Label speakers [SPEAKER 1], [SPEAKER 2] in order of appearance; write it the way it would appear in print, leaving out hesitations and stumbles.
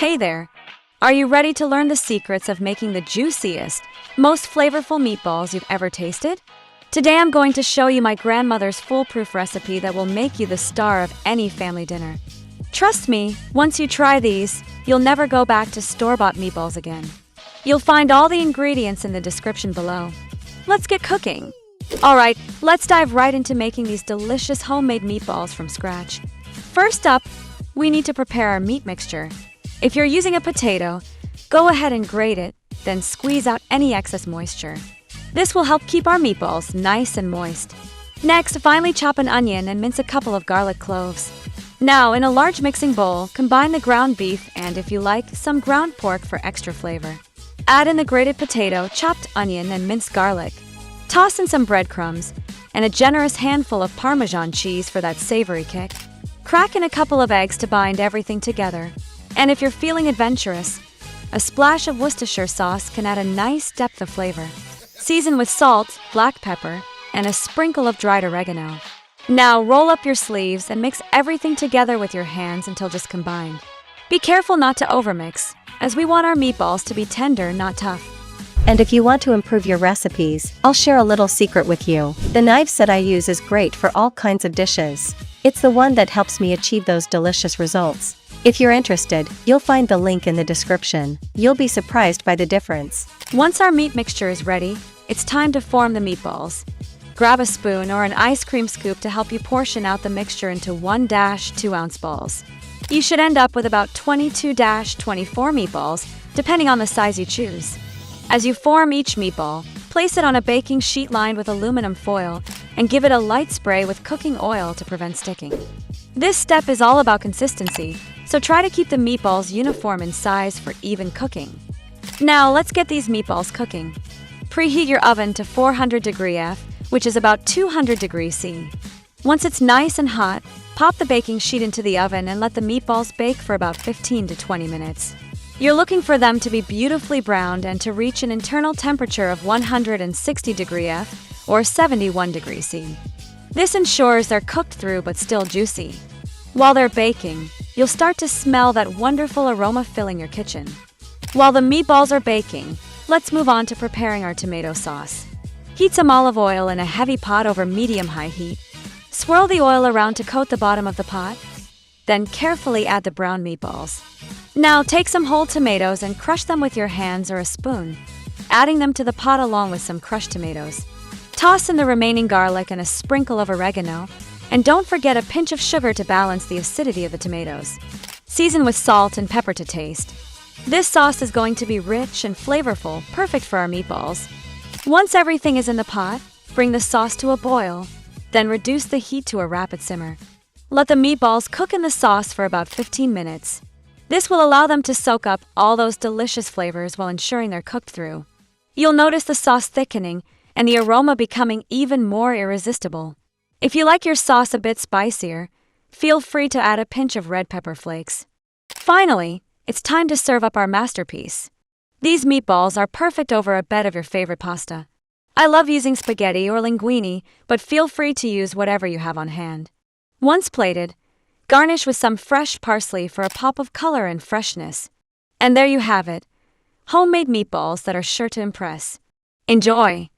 [SPEAKER 1] Hey there! Are you ready to learn the secrets of making the juiciest, most flavorful meatballs you've ever tasted? Today I'm going to show you my grandmother's foolproof recipe that will make you the star of any family dinner. Trust me, once you try these, you'll never go back to store-bought meatballs again. You'll find all the ingredients in the description below. Let's get cooking! Alright, let's dive right into making these delicious homemade meatballs from scratch. First up, we need to prepare our meat mixture. If you're using a potato, go ahead and grate it, then squeeze out any excess moisture. This will help keep our meatballs nice and moist. Next, finely chop an onion and mince a couple of garlic cloves. Now, in a large mixing bowl, combine the ground beef and, if you like, some ground pork for extra flavor. Add in the grated potato, chopped onion, and minced garlic. Toss in some breadcrumbs and a generous handful of parmesan cheese for that savory kick. Crack in a couple of eggs to bind everything together. And if you're feeling adventurous, a splash of Worcestershire sauce can add a nice depth of flavor. Season with salt, black pepper, and a sprinkle of dried oregano. Now roll up your sleeves and mix everything together with your hands until just combined. Be careful not to overmix, as we want our meatballs to be tender, not tough.
[SPEAKER 2] And if you want to improve your recipes, I'll share a little secret with you. The knife set I use is great for all kinds of dishes. It's the one that helps me achieve those delicious results. If you're interested, you'll find the link in the description. You'll be surprised by the difference.
[SPEAKER 1] Once our meat mixture is ready, it's time to form the meatballs. Grab a spoon or an ice cream scoop to help you portion out the mixture into 1-2-ounce balls. You should end up with about 22-24 meatballs, depending on the size you choose. As you form each meatball, place it on a baking sheet lined with aluminum foil and give it a light spray with cooking oil to prevent sticking. This step is all about consistency, so try to keep the meatballs uniform in size for even cooking. Now let's get these meatballs cooking. Preheat your oven to 400 degree F, which is about 200 degrees C. Once it's nice and hot, pop the baking sheet into the oven and let the meatballs bake for about 15 to 20 minutes. You're looking for them to be beautifully browned and to reach an internal temperature of 160 degree F or 71 degrees C. This ensures they're cooked through but still juicy. While they're baking, you'll start to smell that wonderful aroma filling your kitchen. While the meatballs are baking, let's move on to preparing our tomato sauce. Heat some olive oil in a heavy pot over medium-high heat. Swirl the oil around to coat the bottom of the pot. Then carefully add the brown meatballs. Now take some whole tomatoes and crush them with your hands or a spoon, adding them to the pot along with some crushed tomatoes. Toss in the remaining garlic and a sprinkle of oregano, and don't forget a pinch of sugar to balance the acidity of the tomatoes. Season with salt and pepper to taste. This sauce is going to be rich and flavorful, perfect for our meatballs. Once everything is in the pot, bring the sauce to a boil, then reduce the heat to a rapid simmer. Let the meatballs cook in the sauce for about 15 minutes. This will allow them to soak up all those delicious flavors while ensuring they're cooked through. You'll notice the sauce thickening and the aroma becoming even more irresistible. If you like your sauce a bit spicier, feel free to add a pinch of red pepper flakes. Finally, it's time to serve up our masterpiece. These meatballs are perfect over a bed of your favorite pasta. I love using spaghetti or linguine, but feel free to use whatever you have on hand. Once plated, garnish with some fresh parsley for a pop of color and freshness. And there you have it, homemade meatballs that are sure to impress. Enjoy!